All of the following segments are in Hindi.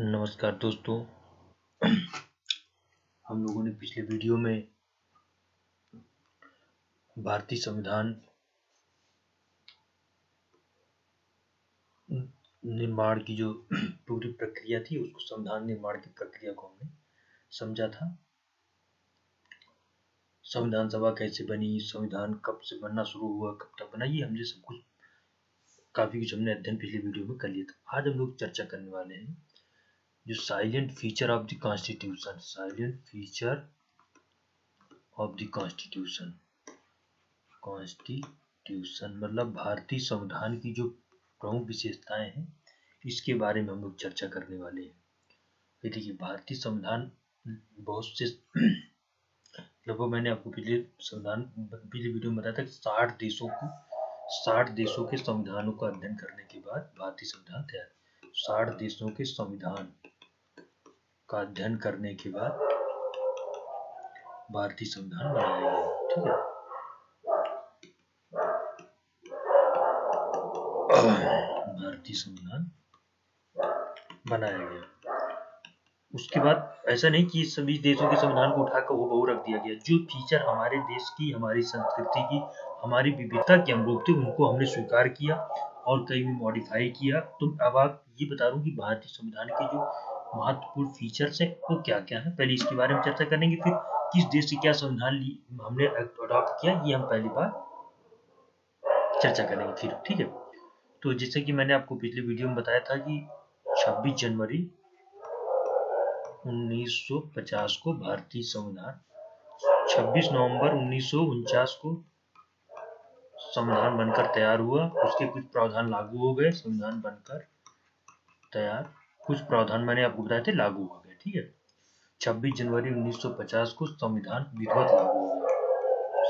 नमस्कार दोस्तों। हम लोगों ने पिछले वीडियो में भारतीय संविधान निर्माण की जो पूरी प्रक्रिया थी, उसको संविधान निर्माण की प्रक्रिया को हमने समझा था। संविधान सभा कैसे बनी, संविधान कब से बनना शुरू हुआ, कब तक बना, ये हमने सब कुछ काफी कुछ हमने अध्ययन पिछले वीडियो में कर लिया था। आज हम लोग चर्चा करने वाले हैं जो silent feature of the constitution. Silent feature of the constitution. Constitution मतलब भारतीय संविधान की जो प्रमुख विशेषताएं हैं, इसके बारे में हम लोग चर्चा करने वाले हैं। देखिए, भारतीय संविधान बहुत से लगभग मैंने आपको पिछले वीडियो में बताया था कि 60 देशों के संविधानों का अध्ययन करने के बाद भारतीय संविधान तैयार। 60 देशों के संविधान का अध्ययन करने के बाद भारतीय संविधान बनाया गया। ठीक है, भारतीय संविधान बनाया गया। उसके बाद ऐसा नहीं कि सभी देशों के संविधान को उठाकर वो बहु रख दिया गया। जो फीचर हमारे देश की, हमारी संस्कृति की, हमारी विविधता के अनुरूप थे, उनको हमने स्वीकार किया और कई भी मॉडिफाई किया। तो अब आप ये बता रहा हूँ कि भारतीय संविधान के जो महत्वपूर्ण फीचर्स हैं वो क्या क्या है, पहले इसके बारे में चर्चा करेंगे। फिर किस देश से क्या संविधान हमने अडॉप्ट किया, ये हम पहली बार चर्चा करेंगे फिर। ठीक है, तो जैसे कि मैंने आपको पिछले वीडियो में बताया था कि 26 जनवरी 1950 को भारतीय संविधान, 26 नवंबर 1949 को संविधान बनकर तैयार हुआ। उसके कुछ प्रावधान लागू हो गए, संविधान बनकर तैयार, कुछ प्रावधान मैंने आपको बताए थे लागू हो गए। ठीक है, 26 जनवरी 1950 को संविधान विधिवत लागू हो गया।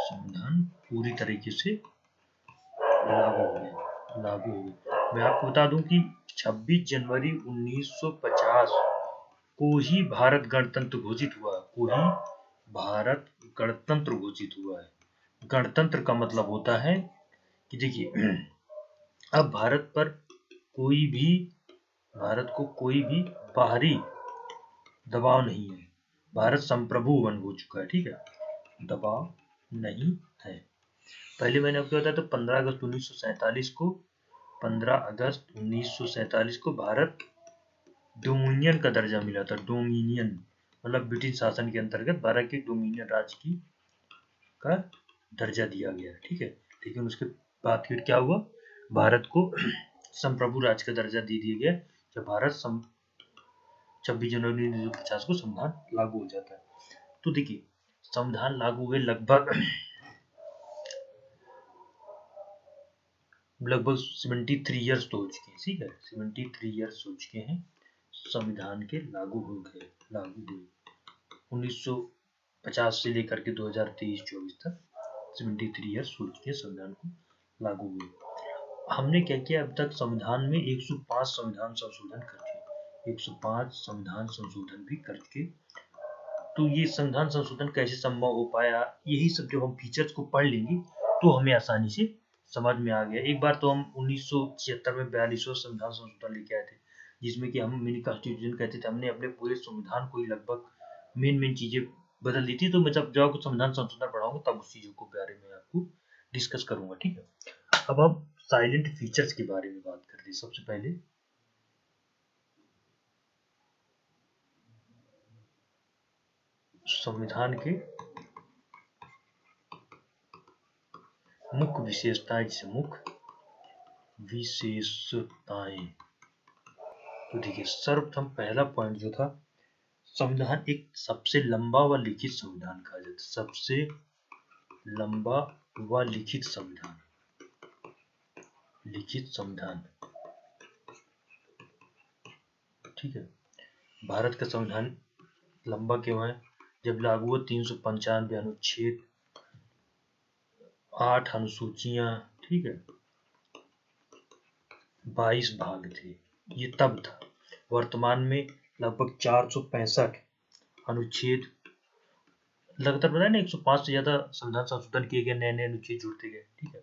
संविधान पूरी तरीके से लागू हो गया। मैं आपको बता दूं कि 26 जनवरी 1950 को ही भारत गणतंत्र घोषित हुआ। भारत गणतंत्र घोषित हुआ है। गणतंत्र का मतलब होता है कि देखिए, अब भारत को कोई भी बाहरी दबाव नहीं है। भारत संप्रभु हो चुका है। ठीक है, दबाव नहीं है। पहले मैंने आपको बताया था 15 अगस्त 1947 को भारत डोमिनियन का दर्जा मिला था। डोमिनियन मतलब ब्रिटिश शासन के अंतर्गत भारत के डोमिनियन राज्य की का दर्जा दिया गया। ठीक है, लेकिन उसके बाद फिर क्या हुआ, भारत को संप्रभु राज्य का दर्जा दे दिया गया जब भारत 26 जनवरी 1950 को संविधान लागू हो जाता है। तो देखिए, संविधान लागू हुए लगभग 73 ईयर्स तो हो चुके हैं। ठीक है, 73 ईयर्स हो चुके हैं संविधान के लागू हुए 1950 से लेकर के 2023-24 तक 73 ईयर्स हो चुके हैं संविधान को लागू हुए। हमने क्या किया, अब तक संविधान में 105 संविधान संशोधन कर चुके, 105 संविधान संशोधन भी कर चुके। तो ये संविधान संशोधन कैसे संभव हो पाया, यही सब जब हम फीचर्स को पढ़ लेंगे तो हमें आसानी से समझ में आ गया। एक बार तो हम 1976 में 42वां संविधान संशोधन लेके आए थे, जिसमें कि हम मिनी कॉन्स्टिट्यूशन कहते थे। हमने अपने पूरे संविधान को ही लगभग मेन चीजें बदल दी थी। तो मैं जब आपको संविधान संशोधन पढ़ाऊंगा तब उस चीजों के बारे में आपको डिस्कस करूंगा। ठीक है, अब हम साइलेंट फीचर्स के बारे में बात करते हैं। सबसे पहले संविधान के मुख्य विशेषताएं, जिसे मुख्य विशेषताएं, तो देखिए, सर्वप्रथम पहला पॉइंट जो था, संविधान एक सबसे लंबा व लिखित संविधान कहा जाता है। सबसे लंबा व लिखित संविधान, ठीक है। भारत का संविधान लंबा क्यों है? जब लागू हुआ 395 अनुच्छेद, 8 अनुसूचियां, ठीक है, 22 भाग थे, ये तब था। वर्तमान में लगभग 465 अनुच्छेद, लगातार बताया ना, 105 से ज्यादा संविधान संशोधन किए गए, नए अनुच्छेद जुड़ते गए। ठीक है,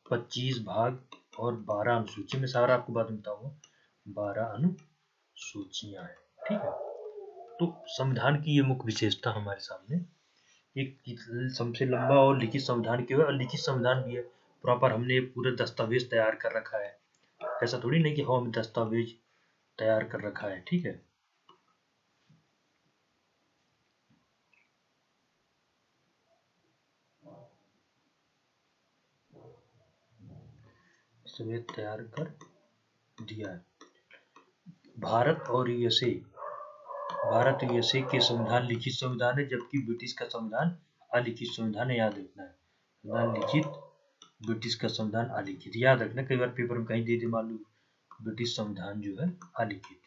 25 भाग और 12 अनुसूची में, सारा आपको बात बताऊंगा, 12 अनुसूची। सूचियां हैं, ठीक है। तो संविधान की ये मुख्य विशेषता हमारे सामने, एक सबसे लंबा और लिखित संविधान क्यों है, और लिखित संविधान भी है, प्रॉपर हमने पूरा दस्तावेज तैयार कर रखा है, ऐसा थोड़ी नहीं कि हम दस्तावेज तैयार कर रखा है, ठीक है। सभी तैयार कर दिया है। भारत और यूएसए, भारत यूएसए के संविधान लिखित संविधान है, जबकि ब्रिटिश का संविधान अलिखित संविधान है, याद रखना है। संविधान लिखित, ब्रिटिश का संविधान अलिखित, याद रखना, कई बार पेपर में कहीं दे दे मालूम, ब्रिटिश संविधान जो है अलिखित,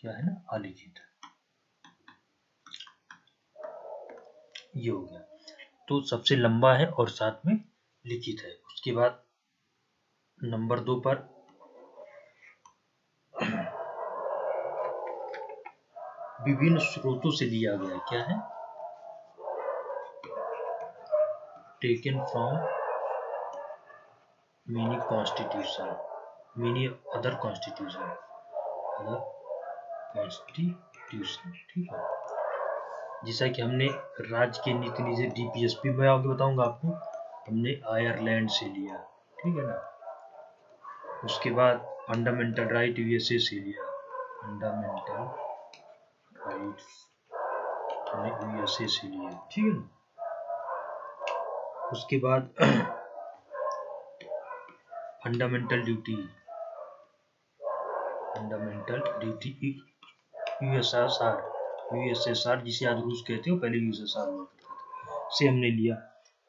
क्या है ना, अलिखित, ये हो गया। तो सबसे लंबा है और साथ में लिखित है। उसके बाद नंबर 2 पर विभिन्न स्रोतों से लिया गया, क्या है, taken from many constitution, many other constitution, ठीक है। जैसा कि हमने राज्य के नीति निधि डीपीएसपी में आगे बताऊंगा आपको, हमने आयरलैंड से लिया, ठीक है ना। उसके बाद फंडामेंटल राइट यूएसए से लिया, फंडामेंटल राइट्स हमने यूएसए से लिया, ठीक है ना। उसके बाद फंडामेंटल ड्यूटी यूएसएसआर, जिसे आज रूस कहते हो, पहले यूएसएसआर हुआ करता था, से हमने लिया।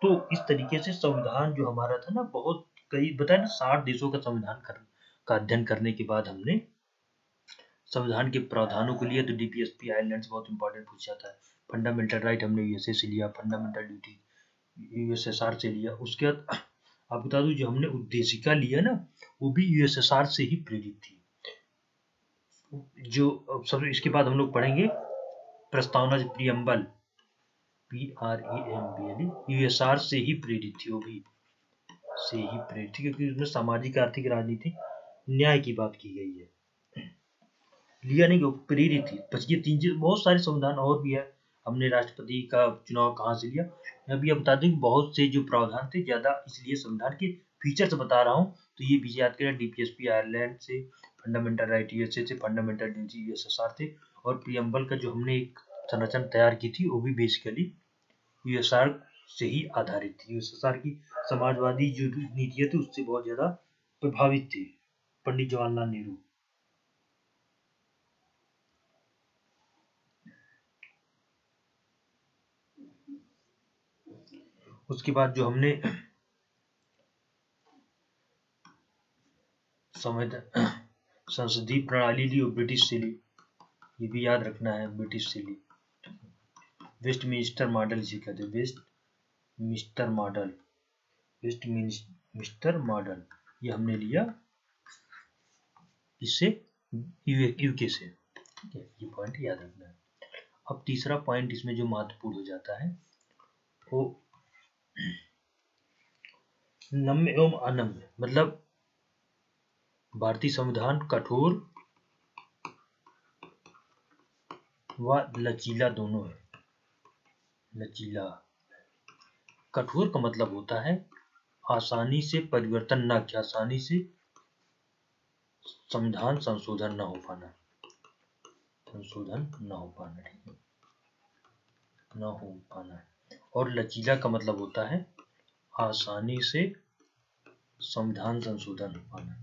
तो इस तरीके से संविधान जो हमारा था ना, बहुत कई बताया ना, 60 देशों का संविधान का अध्ययन करने के बाद हमने संविधान के प्रावधानों को लिया। तो डीपीएसपी आयरलैंड से बहुत इंपॉर्टेंट पूछा जाता है। फंडामेंटल राइट हमने यूएसए से लिया, फंडामेंटल ड्यूटी यूएसएसआर से लिया। उसके बाद आप बता दूं, जो हमने उद्देशिका लिया ना, वो भी यूएसएसआर से ही प्रेरित थी। जो सब इसके बाद हम लोग पढ़ेंगे प्रस्तावना प्रियम्बल, PREMBL, यूएसआर से ही प्रेरित थी, वो भी से ही प्रेरित थी, क्योंकि उसमें सामाजिक, आर्थिक, राजनीतिक न्याय की बात की गई है। लिया नहीं, प्रेरित थी। बस ये 3 चीज, बहुत सारे संविधान और भी है। हमने राष्ट्रपति का चुनाव कहाँ से लिया, मैं अभी बता दूं, बहुत से जो प्रावधान थे, ज्यादा इसलिए संविधान के फीचर्स बता रहा हूँ, तो ये भी याद करें। डीपीएसपी आयरलैंड से, फंडामेंटल राइट यूएसए से, फंडामेंटल ड्यूटी यूएसएसआर थे, और प्रियम्बल का जो हमने एक संरचना तैयार की थी, वो भी बेसिकली यूएसआर से ही आधारित थी। यूएसएसआर की समाजवादी जो नीतियां थी, उससे बहुत ज्यादा प्रभावित थी पंडित जवाहरलाल नेहरू। उसके बाद जो हमने संसदीय प्रणाली ली, वो ब्रिटिश से ली, ये भी याद रखना है, ब्रिटिश से ली। वेस्टमिंस्टर मॉडल जिसे कहते हैं, वेस्टमिंस्टर मॉडल, ये हमने लिया इससे, यूके से, ठीक है। ये पॉइंट याद रखना है। अब तीसरा पॉइंट इसमें जो महत्वपूर्ण हो जाता है, वो नम्य एवं अनम्य, मतलब भारतीय संविधान कठोर व लचीला दोनों है। लचीला, कठोर का मतलब होता है आसानी से परिवर्तन न किया, आसानी से संविधान संशोधन न हो पाना, ठीक है, न हो पाना। और लचीला का मतलब होता है आसानी से संविधान संशोधन हो पाना।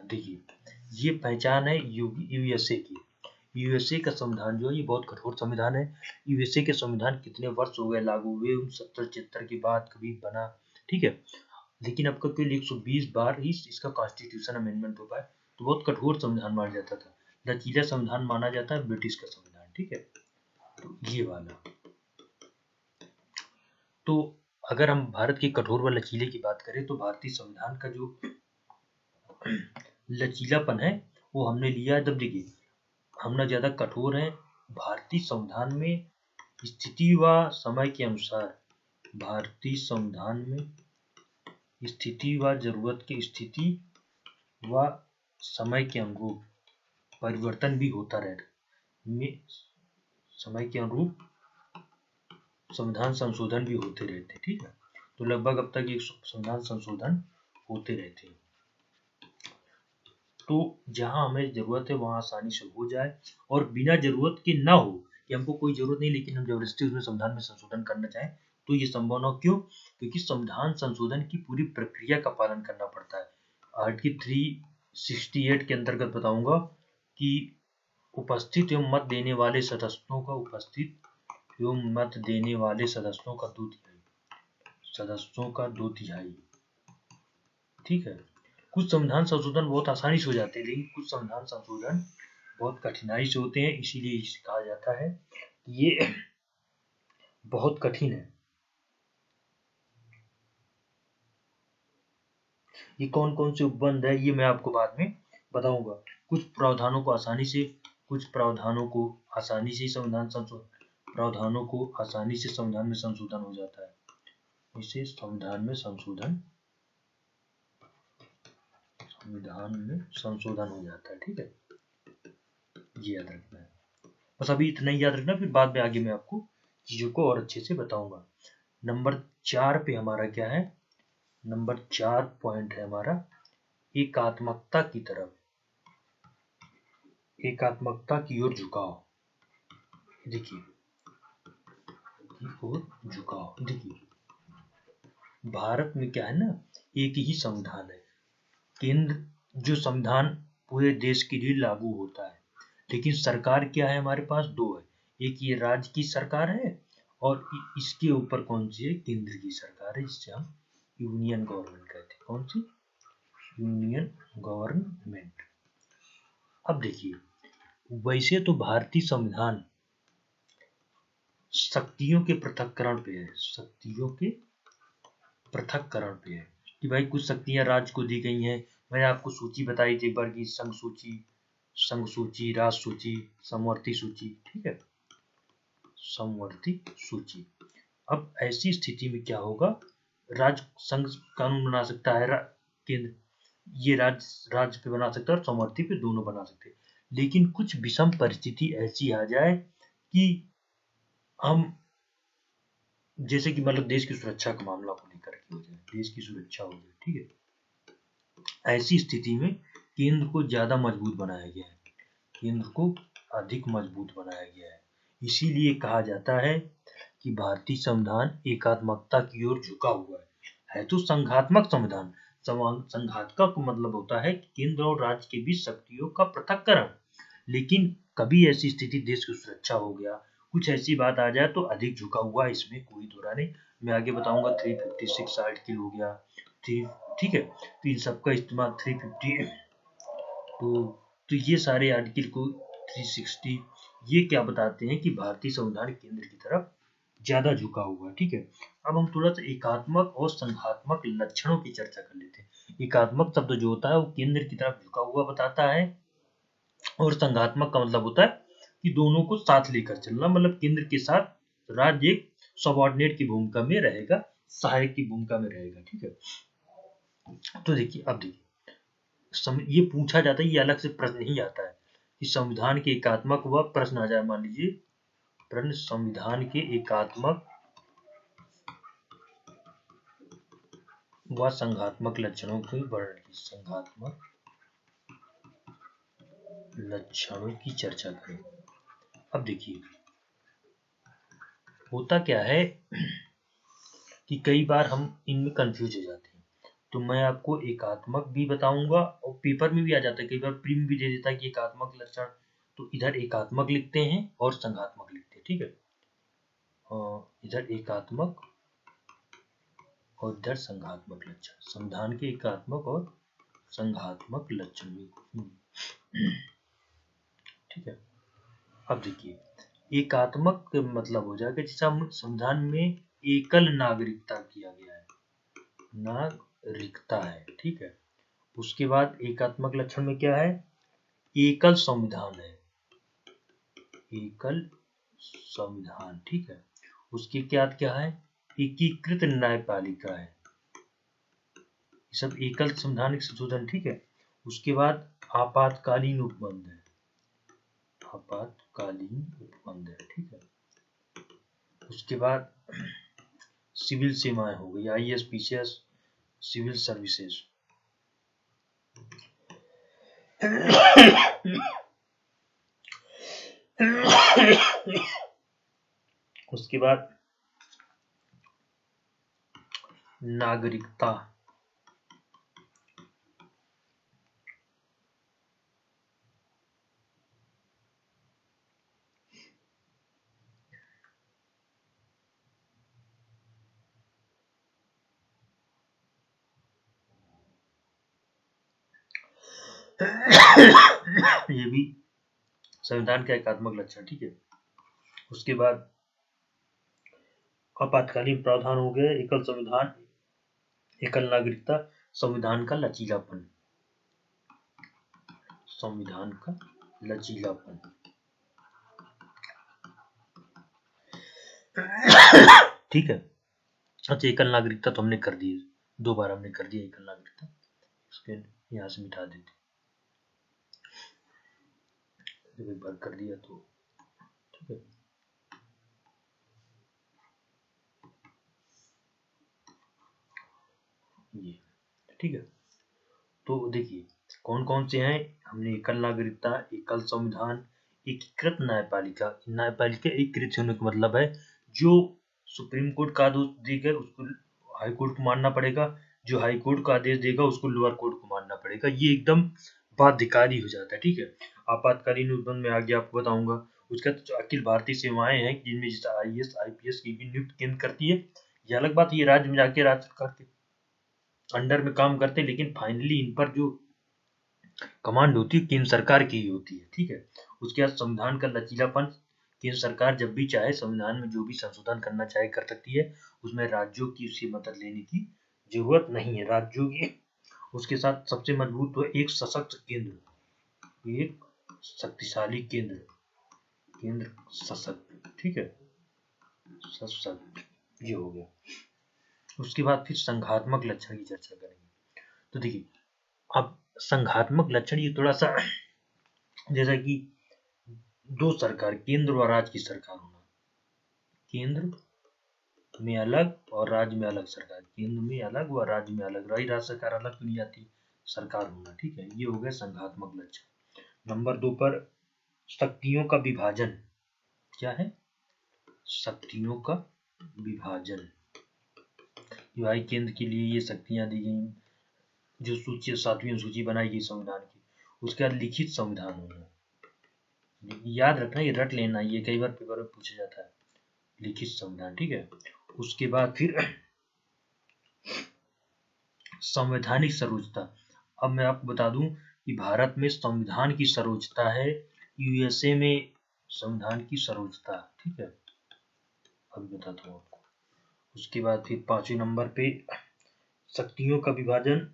देखिए, ये पहचान है यूएसए की। यूएसए का संविधान जो है, ये बहुत कठोर संविधान है। यूएसए के संविधान कितने वर्ष हो गए लागू हुए, 70-76 के बाद कभी बना, ठीक है। लेकिन अब तक केवल 120 बार ही इसका कॉन्स्टिट्यूशन अमेंडमेंट हो पाए, तो बहुत कठोर संविधान माना जाता था। लचीला संविधान माना जाता है ब्रिटिश का संविधान, ठीक है। तो ये वाला, तो अगर हम भारत के कठोर व लचीले की बात करें, तो भारतीय संविधान का जो लचीलापन है, वो हमने लिया है। तब देखिए, हम ना ज्यादा कठोर हैं, भारतीय संविधान में स्थिति व समय के अनुसार, भारतीय संविधान में स्थिति व जरूरत की स्थिति व समय के अनुरूप परिवर्तन भी होता रहता में समय के अनुरूप संविधान संशोधन भी होते रहते। ठीक है, तो लगभग अब तक ये संविधान संशोधन होते रहते हैं। तो जहां हमें जरूरत है वहां आसानी से हो जाए, और बिना जरूरत के ना हो कि हमको कोई जरूरत नहीं लेकिन हम जबरदस्ती उसमें संविधान में संशोधन करना चाहें तो ये संभव न हो। क्यों? क्योंकि संविधान संशोधन की पूरी प्रक्रिया का पालन करना पड़ता है। आर्टिकल 368 के अंतर्गत बताऊंगा कि उपस्थित एवं मत देने वाले सदस्यों का सदस्यों का 2/3। ठीक है, कुछ संविधान संशोधन बहुत आसानी से हो जाते हैं लेकिन कुछ संविधान संशोधन बहुत कठिनाई से होते हैं, इसीलिए इसे कहा जाता है कि ये बहुत कठिन है। ये कौन कौन से उपबंध है ये मैं आपको बाद में बताऊंगा। कुछ प्रावधानों को आसानी से संविधान में संशोधन हो जाता है। इसे संविधान में संशोधन हो जाता है। ठीक है, ये याद रखना है। बस अभी इतना ही याद रखना, फिर बाद में आगे मैं आपको चीजों को और अच्छे से बताऊंगा। नंबर 4 पे हमारा क्या है? नंबर 4 पॉइंट है हमारा एकात्मकता की ओर झुकाव। देखिए, भारत में क्या है ना, एक ही संविधान है। केंद्र जो संविधान पूरे देश के लिए लागू होता है, लेकिन सरकार क्या है हमारे पास? 2 है। एक ये राज्य की सरकार है और इसके ऊपर कौन सी है? केंद्र की सरकार है, जिससे हम यूनियन गवर्नमेंट कहते हैं। कौन सी? Union government. अब देखिए, वैसे तो भारतीय संविधान शक्तियों के पृथक्करण पे है कि भाई कुछ शक्तियां राज्य को दी गई हैं। मैंने आपको सूची बताई थी एक बार की संघ सूची, राज सूची, समवर्ती सूची। ठीक है, समवर्ती सूची। अब ऐसी स्थिति में क्या होगा? राज्य संघ कानून बना सकता है, केंद्र ये राज्य पे बना सकता है और समवर्ती पे दोनों बना सकते हैं। लेकिन कुछ विषम परिस्थिति ऐसी आ जाए कि हम जैसे कि मतलब देश की सुरक्षा का मामला को लेकर के हो जाए, देश की सुरक्षा हो जाए। ठीक है, ऐसी स्थिति में केंद्र को ज्यादा मजबूत बनाया गया है, केंद्र को अधिक मजबूत बनाया गया है। इसीलिए कहा जाता है कि भारतीय संविधान एकात्मकता की ओर झुका हुआ है तो संघात्मक संविधान। संघात्मक का मतलब होता है केंद्र और राज्य के बीच शक्तियों का पृथक्करण। लेकिन कभी ऐसी स्थिति देश की सुरक्षा हो गया, कुछ ऐसी बात आ जाए तो अधिक झुका हुआ, इसमें कोई दोहरा नहीं। मैं आगे बताऊंगा 356 आर्टिकल हो गया। ठीक है, तो इन सबका इस्तेमाल 350 तो ये सारे आर्टिकल को 360 ये क्या बताते हैं कि भारतीय संविधान केंद्र की तरफ ज्यादा झुका हुआ है। ठीक है, अब हम थोड़ा सा एकात्मक और संघात्मक लक्षणों की चर्चा कर लेते हैं। एकात्मक शब्द जो होता है वो केंद्र की तरफ झुका हुआ बताता है, और संघात्मक का मतलब होता है कि दोनों को साथ लेकर चलना, मतलब केंद्र के साथ राज्य एक सबऑर्डिनेट की भूमिका में रहेगा, सहायक की भूमिका में रहेगा। ठीक है, तो देखिए, अब देखिए ये पूछा जाता है, ये अलग से प्रश्न ही आता है कि संविधान के एकात्मक व प्रश्न आ जाए, मान लीजिए प्रश्न संविधान के एकात्मक व संघात्मक लक्षणों के वर्णन की, संघात्मक लक्षणों की चर्चा करें। अब देखिए, होता क्या है कि कई बार हम इनमें कंफ्यूज हो जाते हैं, तो मैं आपको एकात्मक भी बताऊंगा और पेपर में भी आ जाता है, कई बार प्री में भी दे देता है कि एकात्मक लक्षण, तो इधर एकात्मक लिखते हैं और संघात्मक लिखते हैं। ठीक है, इधर एकात्मक और इधर संघात्मक लक्षण, संविधान के एकात्मक और संघात्मक लक्षण। ठीक है, अब देखिए, एकात्मक का मतलब हो जाएगा जैसे हम संविधान में एकल नागरिकता किया गया है, नागरिकता है। ठीक है, उसके बाद एकात्मक लक्षण में क्या है? एकल संविधान है, एकल संविधान। ठीक है, उसके क्या है? एकीकृत न्यायपालिका है। सब एकल संवैधानिक संशोधन। ठीक है, उसके बाद आपातकालीन उपबंध है, आपातकालीन उपबंध है, ठीक है। उसके बाद सिविल सेवाएं हो गई, ISPCS सिविल सर्विसेज। उसके बाद नागरिकता, ये भी संविधान का एकात्मक लक्षण, ठीक है। उसके बाद आपातकालीन प्रावधान हो गए, एकल संविधान, एकल नागरिकता, संविधान का लचीलापन, संविधान का लचीलापन, ठीक है। अच्छा, एकल नागरिकता तो हमने कर दी, 2 बार हमने कर दिया एकल नागरिकता, इसके यहाँ से मिटा देते, जब एक बार कर दिया तो ठीक है। ये ठीक है। तो देखिए कौन कौन से हैं, हमने एकल नागरिकता, एकल संविधान, एकीकृत न्यायपालिका। न्यायपालिका एकीकृत होने का मतलब है जो सुप्रीम कोर्ट का आदेश देगा उसको हाई कोर्ट को मानना पड़ेगा, जो हाई कोर्ट का आदेश देगा उसको लोअर कोर्ट को मानना पड़ेगा, ये एकदम बाध्यकारी हो जाता है, ठीक है। आपातकालीन उपबंध में आगे आपको बताऊंगा। उसके बाद अखिल भारतीय सेवाएं हैं, जिनमें जैसे IAS IPS की भी नियुक्त केंद्र करती है। ये अलग बात, ये राज्य में जाके राज्य सरकार के अंडर में काम करते हैं, लेकिन फाइनली इन पर जो कमांड होती है केंद्र सरकार की ही होती है, ठीक है। उसके बाद संविधान का लचीलापन, केंद्र सरकार जब भी चाहे संविधान में जो भी संशोधन करना चाहे कर सकती है, उसमें राज्यों की उसकी मदद लेने की जरूरत नहीं है, राज्यों की। उसके साथ सबसे मजबूत तो एक सशक्त केंद्र, एक शक्तिशाली केंद्र, केंद्र सशक्त, ठीक है, सशक्त, ये हो गया। उसके बाद फिर संघात्मक लक्षण की चर्चा करेंगे। तो देखिए अब संघात्मक लक्षण ये थोड़ा सा जैसा कि दो सरकार, केंद्र और राज्य की सरकार होना, केंद्र में अलग और राज्य में अलग सरकार, केंद्र में अलग व राज्य में अलग, राज्य सरकार अलग तो नहीं आती, सरकार होना, ठीक है। ये हो गया संघात्मक लक्षण। नंबर 2 पर शक्तियों का विभाजन, क्या है, शक्तियों का विभाजन। भाई केंद्र के लिए ये शक्तियां दी गई, जो सूची 7वीं सूची बनाई गई संविधान की। उसके बाद लिखित संविधान होना, याद रखना, ये रट लेना, ये कई बार पेपर में पूछा जाता है, लिखित संविधान, ठीक है। उसके बाद फिर संवैधानिक सर्वोच्चता। अब मैं आपको बता दूं कि भारत में संविधान की सर्वोच्चता है, USA में संविधान की सर्वोच्चता, ठीक है, अब बताता हूँ आपको। उसके बाद फिर 5वें नंबर पे शक्तियों का विभाजन,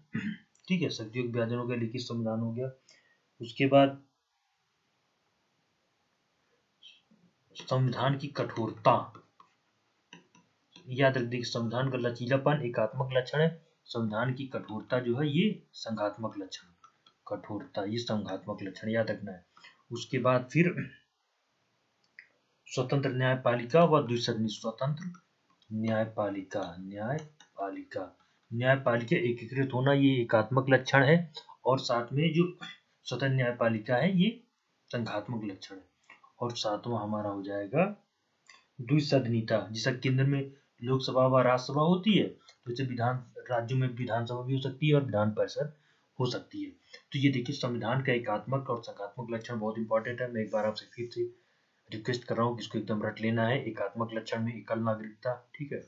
ठीक है, शक्तियों का विभाजन हो गया, लिखित संविधान हो गया। उसके बाद संविधान की कठोरता, याद रख देखिए, संविधान का लचीलापन एकात्मक लक्षण है, संविधान की कठोरता जो है ये संघात्मक लक्षण, कठोरता ये संघात्मक लक्षण, याद रखना है। उसके बाद फिर स्वतंत्र न्यायपालिका व द्विसदनी, स्वतंत्र न्यायपालिका, न्यायपालिका, न्यायपालिका एकीकृत होना ये एकात्मक लक्षण है, और साथ में जो स्वतंत्र न्यायपालिका है ये संघात्मक लक्षण है। और सातवां हमारा हो जाएगा द्विसदनीता, जैसा केंद्र में लोकसभा व राज्यसभा होती है, तो जैसे राज्यों में विधानसभा भी हो सकती है और विधान परिषद हो सकती है। तो ये देखिए संविधान का एकात्मक और संघात्मक लक्षण बहुत इंपॉर्टेंट है। मैं एक बार आपसे फिर से रिक्वेस्ट कर रहा हूँ कि इसको एकदम रट लेना है। एकात्मक लक्षण में एकल नागरिकता, ठीक है,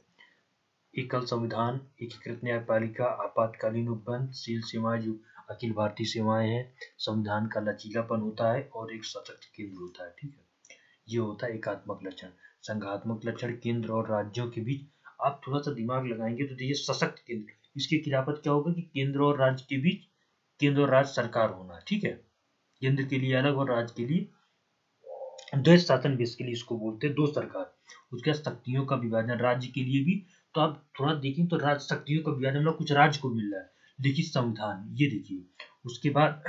एकल संविधान, एकीकृत न्यायपालिका, आपातकालीन उपबंध, सिविल सेवाएं जो अखिल भारतीय सेवाएं हैं, संविधान का लचीलापन होता है और एक सशक्त केंद्र होता है, ठीक है। ये होता है एकात्मक लक्षण। संघात्मक लक्षण केंद्र और राज्यों के बीच, आप थोड़ा सा दिमाग लगाएंगे तो देखिए सशक्त केंद्र, इसके खिलाफत क्या होगा कि केंद्र और राज्य के बीच, केंद्र और राज्य सरकार होना, ठीक है, केंद्र के लिए अलग और राज्य के लिए, द्वैध शासन बेसिकली इसको बोलते हैं, दो सरकार। उसके बाद शक्तियों का विभाजन, राज्य के लिए भी, तो आप थोड़ा देखें तो राज्य शक्तियों का विभाजन मतलब कुछ राज्य को मिल रहा है, लिखित संविधान, ये देखिए। उसके बाद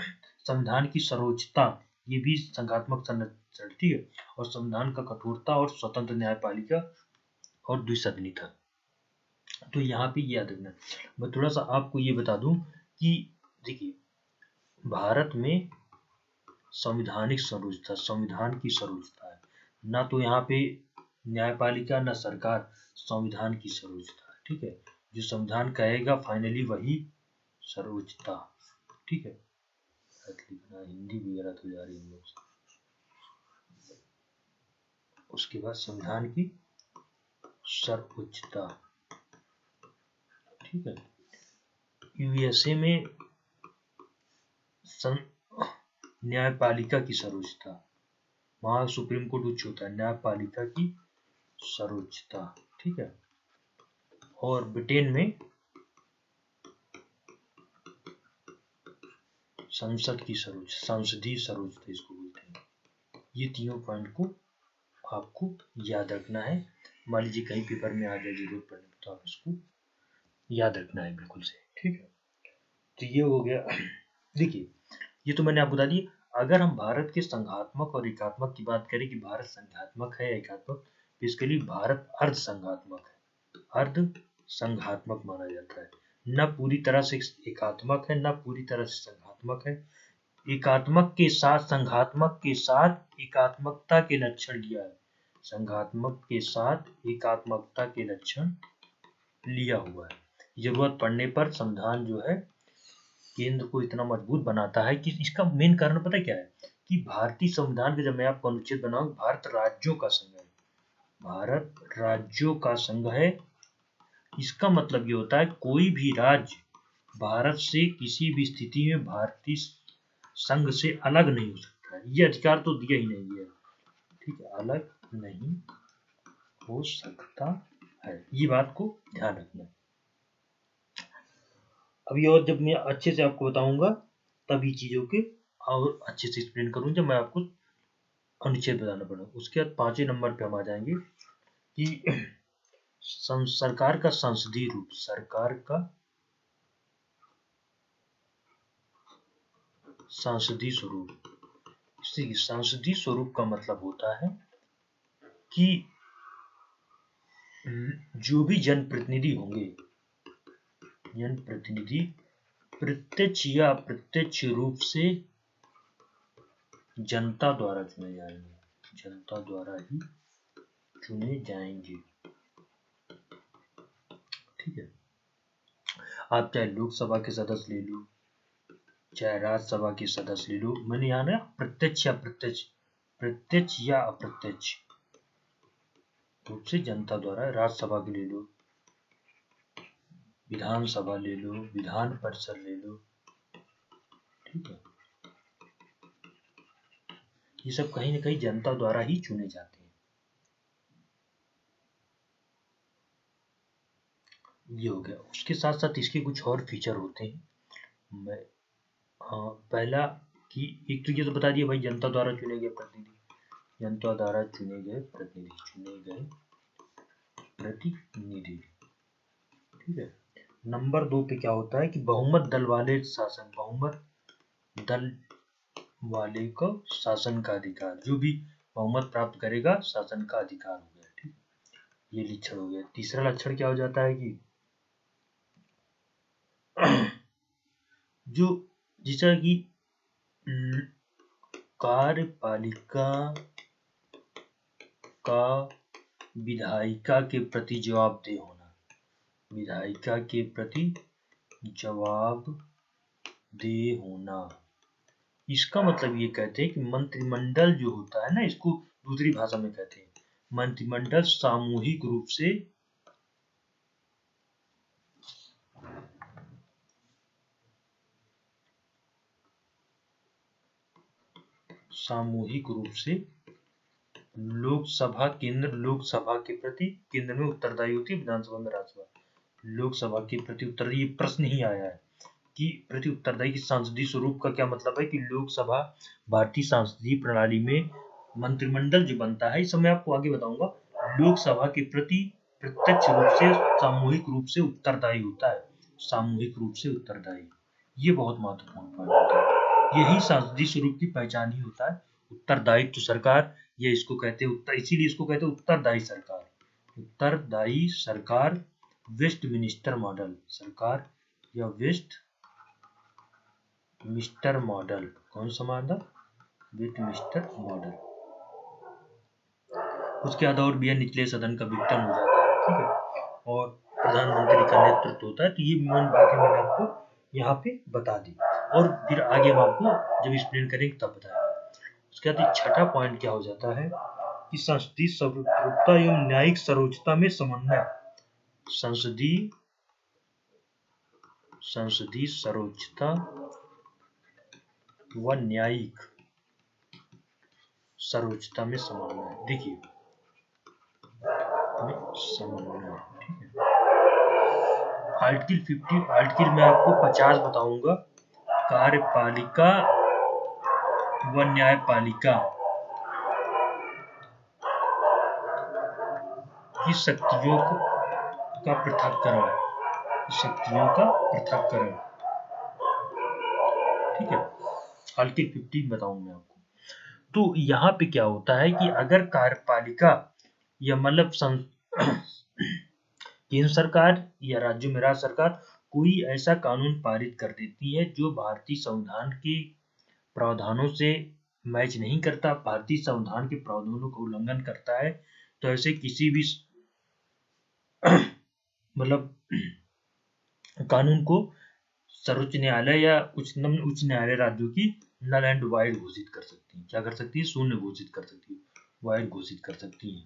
संविधान की सर्वोच्चता, ये भी संघात्मक संरचना, ठीक है, और संविधान का कठोरता और स्वतंत्र न्यायपालिका और द्विसदनी था। तो यहाँ पे याद रखना। मैं थोड़ा सा आपको ये बता दूं कि देखिए भारत में संविधानिक सर्वोच्चता, संविधान की सर्वोच्चता है, ना तो यहाँ पे न्यायपालिका ना सरकार, संविधान की सर्वोच्चता है, ठीक है। जो संविधान कहेगा फाइनली वही सर्वोच्चता, ठीक है। लिखना हिंदी भी गलत हो जा रही है हम लोग से। उसके बाद संविधान की सर्वोच्चता, ठीक है। यूएसए में न्यायपालिका की सर्वोच्चता, वहां सुप्रीम कोर्ट उच्च होता है, न्यायपालिका की सर्वोच्चता, ठीक है। और ब्रिटेन में संसद की सर्वोच्च, संसदीय सर्वोच्चता इसको बोलते हैं। ये तीनों पॉइंट को आपको याद रखना है। मान लीजिए कहीं पेपर में आ जाए जरूरत पड़ने तो आप इसको याद रखना है बिल्कुल से, ठीक है। तो ये हो गया। देखिए ये तो मैंने आपको बता दी। अगर हम भारत के संघात्मक और एकात्मक की बात करें कि भारत संघात्मक है या एकात्मक, तो इसके लिए भारत अर्ध संघात्मक है, अर्ध संघात्मक माना जाता है। न पूरी तरह से एकात्मक है, न पूरी तरह से संघात्मक है। एकात्मक के साथ संघात्मक के साथ एकात्मकता के लक्षण लिया है, संघात्मक के साथ एकात्मकता के लक्षण लिया हुआ है। जरूरत पड़ने पर संविधान जो है केंद्र को इतना मजबूत बनाता है कि इसका मेन कारण पता क्या है कि भारतीय संविधान के, जब मैं आपको अनुच्छेद बनाऊं, भारत राज्यों का संघ है, भारत राज्यों का संघ है। इसका मतलब ये होता है कोई भी राज्य भारत से किसी भी स्थिति में भारतीय संघ से अलग नहीं हो सकता है। ये अधिकार तो दिया ही नहीं है, ठीक है, अलग नहीं हो सकता है। ये बात को ध्यान रखना। अभी और जब मैं अच्छे से आपको बताऊंगा तभी चीजों के और अच्छे से एक्सप्लेन करूँ, जब मैं आपको अनुच्छेद बताना पड़ा। उसके बाद 5वें नंबर पे हम आ जाएंगे कि सरकार का संसदीय रूप, सरकार का संसदीय स्वरूप। संसदीय स्वरूप का मतलब होता है कि जो भी जनप्रतिनिधि होंगे, जनप्रतिनिधि प्रत्यक्ष या अप्रत्यक्ष रूप से जनता द्वारा चुने जाएंगे, जनता द्वारा ही चुने जाएंगे, ठीक है। आप चाहे लोकसभा के सदस्य ले लो, चाहे राज्यसभा के सदस्य ले लो, मैंने यहाँ ना प्रत्यक्ष या अप्रत्यक्ष, प्रत्यक्ष या अप्रत्यक्ष रूप से जनता द्वारा, राज्यसभा के ले लो, विधानसभा ले लो, विधान परिषद ले लो, ठीक है। ये सब कहीं ना कहीं जनता द्वारा ही चुने जाते हैं। ये हो गया। उसके साथ साथ इसके कुछ और फीचर होते हैं। मैं पहला कि एक तो ये तो बता दिया भाई, जनता द्वारा चुने गए प्रतिनिधि, जनता द्वारा चुने गए प्रतिनिधि, चुने गए प्रतिनिधि, ठीक है। नंबर 2 पे क्या होता है कि बहुमत दल वाले शासन, बहुमत दल वाले को शासन का अधिकार, जो भी बहुमत प्राप्त करेगा शासन का अधिकार हो गया, ठीक। ये लक्षण हो गया। तीसरा लक्षण क्या हो जाता है कि जो जिसका कि कार्यपालिका का विधायिका के प्रति जवाबदेह होना, विधायिका के प्रति जवाबदेह होना। इसका मतलब ये कहते हैं कि मंत्रिमंडल जो होता है ना, इसको दूसरी भाषा में कहते हैं मंत्रिमंडल सामूहिक रूप से लोकसभा केंद्र, लोकसभा के प्रति, केंद्र में उत्तरदायी होती है, विधानसभा में राज्यसभा, लोकसभा के प्रति उत्तरदायी। प्रश्न ही आया है कि प्रति उत्तरदायी की संसदीय स्वरूप का क्या मतलब है कि लोकसभा भारतीय संसदीय प्रणाली में मंत्रिमंडल जो बनता है, इस समय आपको आगे बताऊंगा, लोकसभा के प्रति प्रत्यक्ष रूप से सामूहिक रूप से उत्तरदायी होता है, सामूहिक रूप से उत्तरदायी। ये बहुत महत्वपूर्ण पॉइंट होता है। यही संसदीय स्वरूप की पहचान ही होता है। उत्तरदायित्व सरकार, ये इसको कहते हैं उत्तर, इसीलिए इसको कहते हैं उत्तरदायी सरकार। उत्तरदायी सरकार, वेस्टमिनिस्टर मॉडल सरकार या वेस्टमिनिस्टर मॉडल। कौन सा मॉडल? Westminster model. उसके बाद और भी निचले सदन का विघटन हो जाता है, ठीक है, और प्रधानमंत्री का नेतृत्व होता है। तो ये मेन बातें मैंने आपको यहाँ पे बता दी, और फिर आगे हम आपको जब एक्सप्लेन करेंगे तब बताएंगे। उसके बाद छठा पॉइंट क्या हो जाता है कि संसदीय सर्वोच्चता एवं न्यायिक सर्वोच्चता में समन्वय। संसदीय सर्वोच्चता व न्यायिक सर्वोच्चता में समन्वय। देखिए समन्वय, ठीक है। आर्टिकल 50, आर्टिकल में आपको 50 बताऊंगा। कार्यपालिका व न्यायपालिका की शक्तियों का पृथक्करण, ठीक है। आर्टिकल 50 बताऊंगा मैं आपको। तो यहाँ पे क्या होता है कि अगर कार्यपालिका या मतलब केंद्र सरकार या राज्यों में राज्य सरकार कोई ऐसा कानून पारित कर देती है जो भारतीय संविधान के प्रावधानों से मैच नहीं करता, भारतीय संविधान के प्रावधानों का उल्लंघन करता है, तो ऐसे किसी भी मतलब कानून को सर्वोच्च न्यायालय या उच्च न्यायालय राज्यों की नल एंड वाइड घोषित कर सकती है। क्या कर सकती है? शून्य घोषित कर सकती है, वाइड घोषित कर सकती है।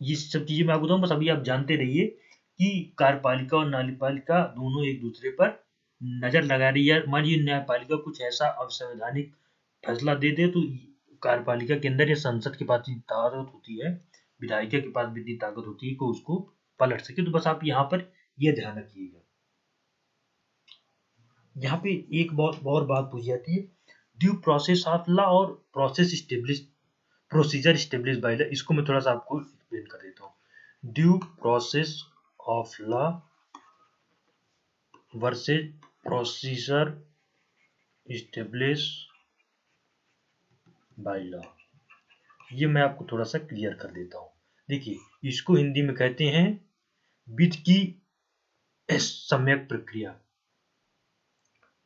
ये सब चीजें मैं आपको बताऊं, बस अभी आप जानते रहिए कि कार्यपालिका और न्यायपालिका दोनों एक दूसरे पर नजर लगा रही है। मान लीजिए न्यायपालिका कुछ ऐसा अवैधानिक फैसला दे दे तो कार्यपालिका के अंदर या संसद के पास इतनी ताकत होती है, विधायिका के पास भी इतनी ताकत होती है कि उसको पलट सके। तो बस आप यहाँ पर यह ध्यान रखिएगा। यहाँ पे एक बहुत और बात पूछी जाती है, ड्यू प्रोसेस ऑफ लॉ और प्रोसीजर स्टेब्लिश बाय लॉ। इसको मैं थोड़ा सा आपको एक्सप्लेन कर देता हूँ। Due process of law versus procedure establish by law, ये मैं आपको थोड़ा सा क्लियर कर देता हूँ। देखिए, इसको हिंदी में कहते हैं विधि की सम्यक प्रक्रिया,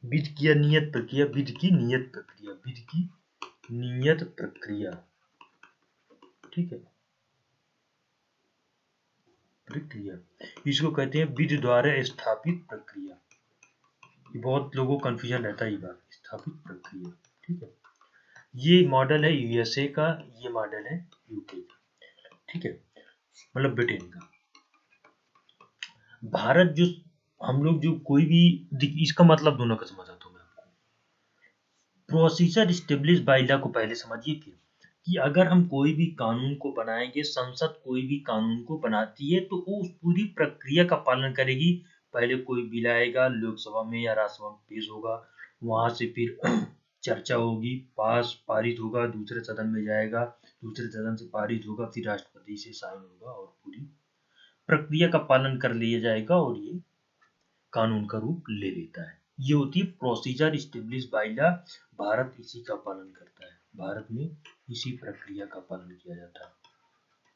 विधि की नियत प्रक्रिया, विधि की नियत प्रक्रिया, विधि की नियत प्रक्रिया, ठीक है, प्रक्रिया। इसको कहते हैं विधि द्वारा स्थापित प्रक्रिया। ये बहुत लोगों को कंफ्यूजन रहता है ये बात, स्थापित प्रक्रिया, ठीक है। ये मॉडल है यूएसए का, ये मॉडल है यूके का, ठीक है, मतलब ब्रिटेन का। भारत जो हम लोग जो कोई भी, इसका मतलब दोनों का समझाता हूँ मैं आपको। प्रोसीजर स्टेब्लिश बाय लॉ को पहले समझिए कि अगर हम कोई भी कानून को बनाएंगे, संसद कोई भी कानून को बनाती है तो वो उस पूरी प्रक्रिया का पालन करेगी। पहले कोई बिल आएगा, लोकसभा में या राज्यसभा में पेश होगा, वहां से फिर चर्चा होगी, पारित होगा, दूसरे सदन में जाएगा, दूसरे सदन से पारित होगा, फिर राष्ट्रपति से साइन होगा और पूरी प्रक्रिया का पालन कर लिया जाएगा और ये कानून का रूप ले लेता है। ये होती है procedure establish by law. Bharat इसी का पालन करता है, भारत में इसी प्रक्रिया का पालन किया जाता है,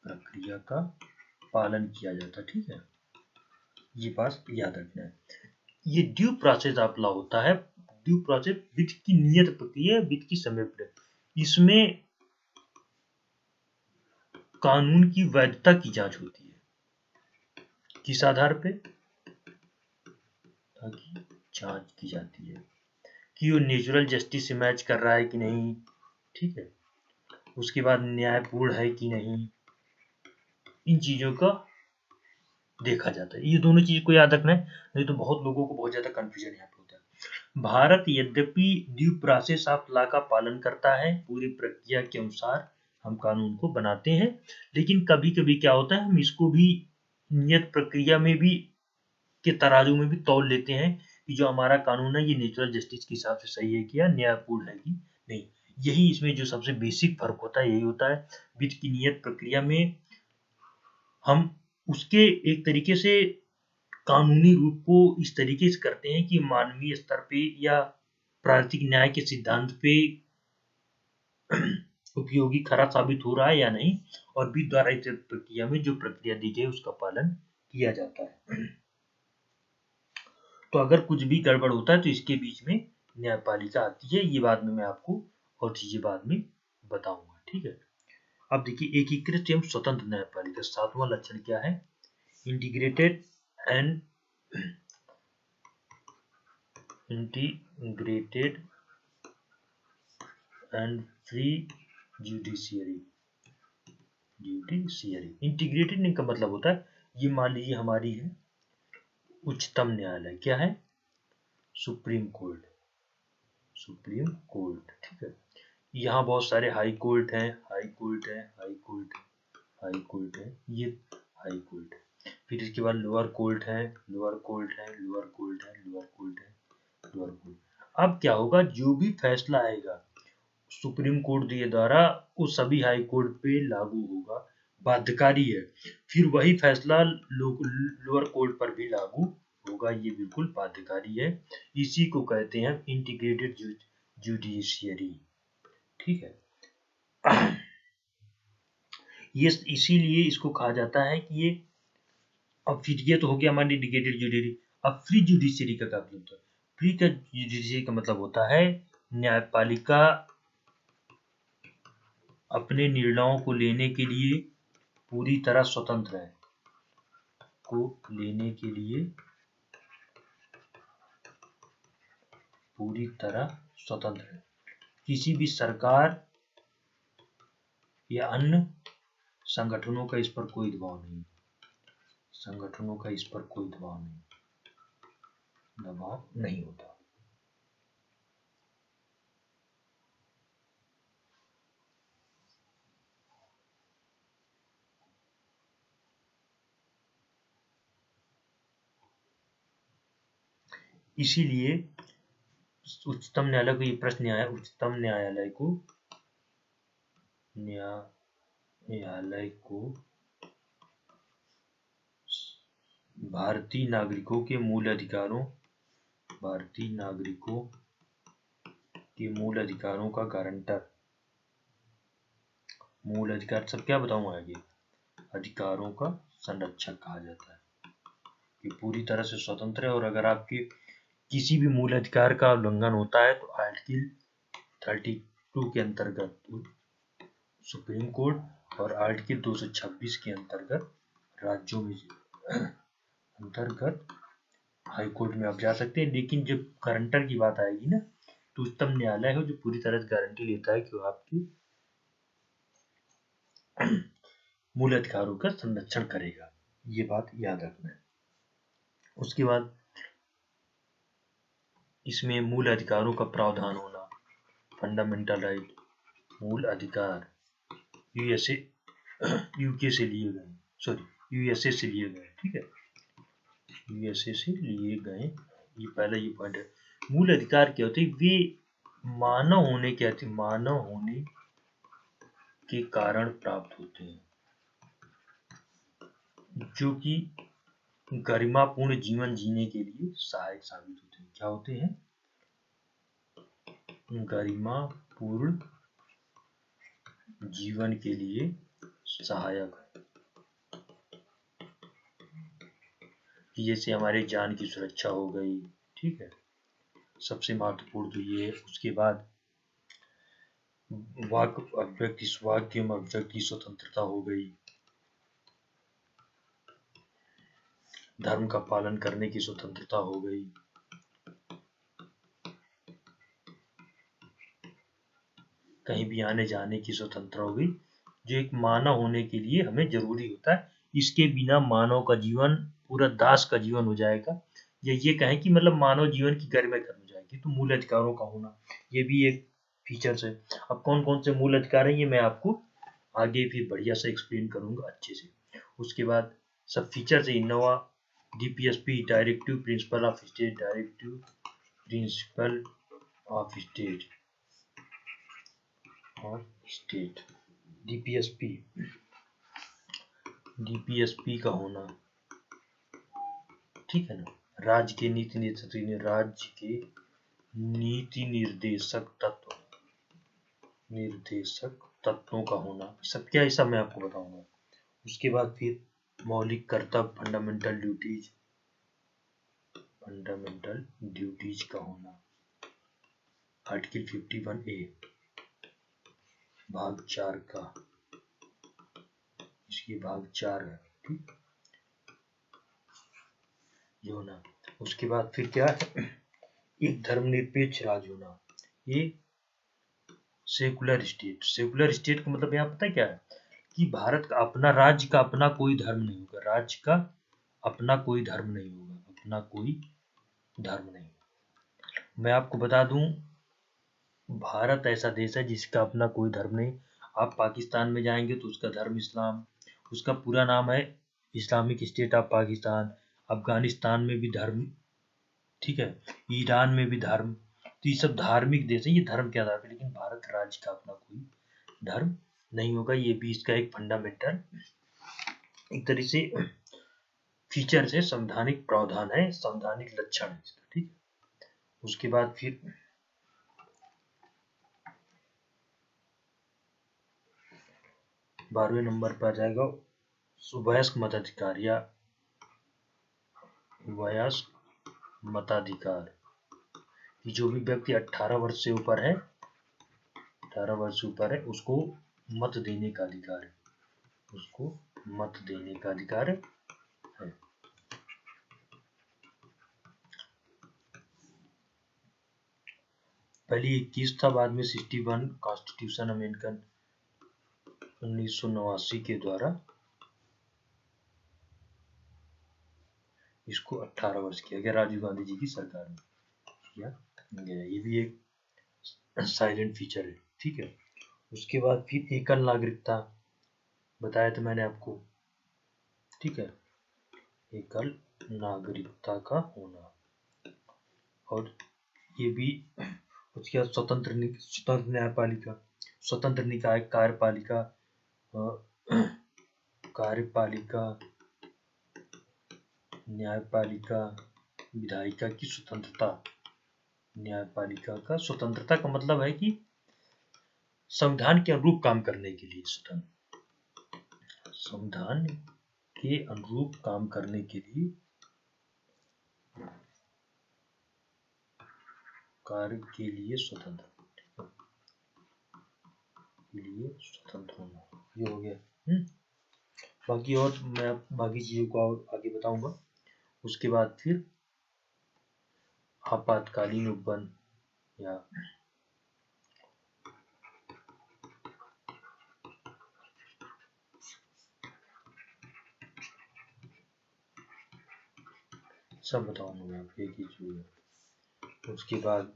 प्रक्रिया का पालन किया जाता है, ठीक है। ये बात याद रखना है। ये ड्यू प्रोसेस ऑफ लॉ होता है। ड्यू प्रोसेस विधि की नियत प्रक्रिया, विधि की समय प्रक्रिया। इसमें कानून की वैधता की जांच होती है, किस आधार पे? ताकि जांच की जाती है कि वो नेचुरल जस्टिस से मैच कर रहा है कि नहीं, ठीक है। उसके बाद न्यायपूर्ण है कि नहीं, इन चीजों का देखा जाता है। ये दोनों चीज को याद रखना है, नहीं तो बहुत लोगों को बहुत ज्यादा कंफ्यूजन यहाँ पे होता है। भारत यद्यपि ड्यू प्रोसेस ऑफ लॉ का पालन करता है, पूरी प्रक्रिया के अनुसार हम कानून को बनाते हैं, लेकिन कभी कभी क्या होता है, हम इसको भी नियत प्रक्रिया में भी के तराजू में भी तौल लेते हैं कि जो हमारा कानून है ये नेचुरल जस्टिस के हिसाब से सही है कि या न्यायपूर्ण है कि नहीं। यही इसमें जो सबसे बेसिक फर्क होता है यही होता है। विधि की नियत प्रक्रिया में हम उसके एक तरीके से कानूनी रूप को इस तरीके से करते हैं कि मानवीय स्तर पे या प्राकृतिक न्याय के सिद्धांत पे उपयोगी खरा साबित हो रहा है या नहीं, और विधि द्वारा इस प्रक्रिया में जो प्रक्रिया दी गई उसका पालन किया जाता है। तो अगर कुछ भी गड़बड़ होता है तो इसके बीच में न्यायपालिका आती है। ये बाद में मैं आपको और चीजें बाद में बताऊंगा, ठीक है। अब देखिए एकीकृत एवं स्वतंत्र न्यायपालिका, 7वां लक्षण क्या है? Integrated and free judiciary. Integrated का मतलब होता है, ये मान लीजिए हमारी है उच्चतम न्यायालय, क्या है? सुप्रीम कोर्ट, ठीक है। यहाँ बहुत सारे हाई कोर्ट हैं, ये हाई कोर्ट है। फिर इसके बाद लोअर कोर्ट है। अब क्या होगा, जो भी फैसला आएगा सुप्रीम कोर्ट के द्वारा वो सभी हाई कोर्ट पे लागू होगा, बाध्यकारी है। फिर वही फैसला लोअर कोर्ट पर भी लागू होगा, ये बिल्कुल बाध्यकारी है। इसी को कहते हैं इंटीग्रेटेड जुडिशियरी, ठीक है। ये इसीलिए इसको कहा जाता है कि ये, अब फिर ये तो हो गया हमारी इंटीग्रेटेड जुडिशरी। अब फ्री जुडिशियरी का क्या मतलब है? फ्री का जुडिशियरी का मतलब होता है न्यायपालिका अपने निर्णयों को लेने के लिए पूरी तरह स्वतंत्र है, किसी भी सरकार या अन्य संगठनों का इस पर कोई दबाव नहीं, होता। इसीलिए उच्चतम न्यायालय को ये प्रश्न आया, उच्चतम न्यायालय को भारतीय नागरिकों के मूल अधिकारों का गारंटर, मूल अधिकार सब क्या बताऊंगा आगे, अधिकारों का संरक्षक कहा जाता है, कि पूरी तरह से स्वतंत्र है। और अगर आपके किसी भी मूल अधिकार का उल्लंघन होता है तो आर्टिकल 32 के अंतर्गत सुप्रीम कोर्ट और आर्टिकल 226 के अंतर्गत राज्यों में हाई कोर्ट में आप जा सकते हैं। लेकिन जब गारंटर की बात आएगी ना, तो उच्चतम न्यायालय है जो पूरी तरह से गारंटी लेता है कि वो आपकी मूल अधिकारों का संरक्षण करेगा। ये बात याद रखना है। उसके बाद इसमें मूल अधिकारों का प्रावधान होना, फंडामेंटल राइट, मूल अधिकार यूके से लिए गए, यूएसए से लिए गए, ठीक है, यूएसए से लिए गए। ये पहला ये पॉइंट है। मूल अधिकार क्या होते हैं? वे मानव होने के कारण प्राप्त होते हैं, जो कि गरिमापूर्ण जीवन जीने के लिए सहायक साबित होते हैं। क्या होते हैं? गरिमापूर्ण जीवन के लिए सहायक है, कि जैसे हमारे जान की सुरक्षा हो गई, ठीक है, सबसे महत्वपूर्ण तो ये है। उसके बाद वाक् अभिव्यक्ति की स्वतंत्रता हो गई, धर्म का पालन करने की स्वतंत्रता हो गई, कहीं भी आने जाने की स्वतंत्रता हो गई, जो एक मानव होने के लिए हमें जरूरी होता है। इसके बिना मानव का जीवन पूरा दास का जीवन हो जाएगा, या ये कहें कि मतलब मानव जीवन की गरिमा खत्म हो जाएगी। तो मूल अधिकारों का होना ये भी एक फीचर्स है। अब कौन कौन से मूल अधिकार हैं ये मैं आपको आगे फिर बढ़िया से एक्सप्लेन करूंगा अच्छे से। उसके बाद सब फीचर्स है Innova, DPSP, directive principle of state, DPSP का होना, ठीक है ना। राज्य के नीति निर्देशक तत्वों का होना, सब क्या है सब मैं आपको बताऊंगा। उसके बाद फिर मौलिक कर्तव्य फंडामेंटल ड्यूटीज का होना, आर्टिकल 51A भाग 4 का, इसकी भाग 4 है, ठीक ये होना। उसके बाद फिर क्या है, एक धर्मनिरपेक्ष राज्य होना, ये सेकुलर स्टेट का मतलब यहाँ पता है क्या है कि भारत का अपना राज्य का अपना कोई धर्म नहीं होगा, राज्य का अपना कोई धर्म नहीं होगा, अपना कोई धर्म नहीं। मैं आपको बता दूं, भारत ऐसा देश है जिसका अपना कोई धर्म नहीं। आप पाकिस्तान में जाएंगे तो उसका धर्म इस्लाम, उसका पूरा नाम है Islamic state of Pakistan. Afghanistan में भी धर्म, ठीक है, ईरान में भी धर्म, तो ये सब धार्मिक देश है, ये धर्म के आधार पर। लेकिन भारत राज्य का अपना कोई धर्म नहीं होगा, ये भी इसका एक फंडामेंटल एक तरह से फीचर है, संवैधानिक प्रावधान है, संवैधानिक लक्षण है, ठीक है। उसके बाद फिर 12वें नंबर पर आ जाएगा वयस्क मताधिकार या वयस्क मताधिकार, कि जो भी व्यक्ति 18 वर्ष से ऊपर है, 18 वर्ष से ऊपर है, उसको मत देने का अधिकार है, उसको मत देने का अधिकार है। पहले 21 था, बाद में 61 कॉन्स्टिट्यूशन अमेंडमेंट 1989 के द्वारा इसको 18 वर्ष किया गया, राजीव गांधी जी की सरकार में किया गया। ये भी एक साइलेंट फीचर है, ठीक है। उसके बाद फिर एकल नागरिकता बताया था मैंने आपको, ठीक है, एकल नागरिकता का होना। और ये भी उसके बाद स्वतंत्र न्यायपालिका, स्वतंत्र निकाय कार्यपालिका न्यायपालिका विधायिका की स्वतंत्रता। न्यायपालिका का स्वतंत्रता का मतलब है कि संविधान के अनुरूप काम करने के लिए स्वतंत्र, संविधान के अनुरूप काम करने के लिए कार्य के लिए स्वतंत्र होना, ये हो गया। बाकी और मैं बाकी चीजों को और आगे बताऊंगा। उसके बाद फिर आपातकालीन उपबंध या सब बताऊंगा मैं आपको एक ही चीज। उसके बाद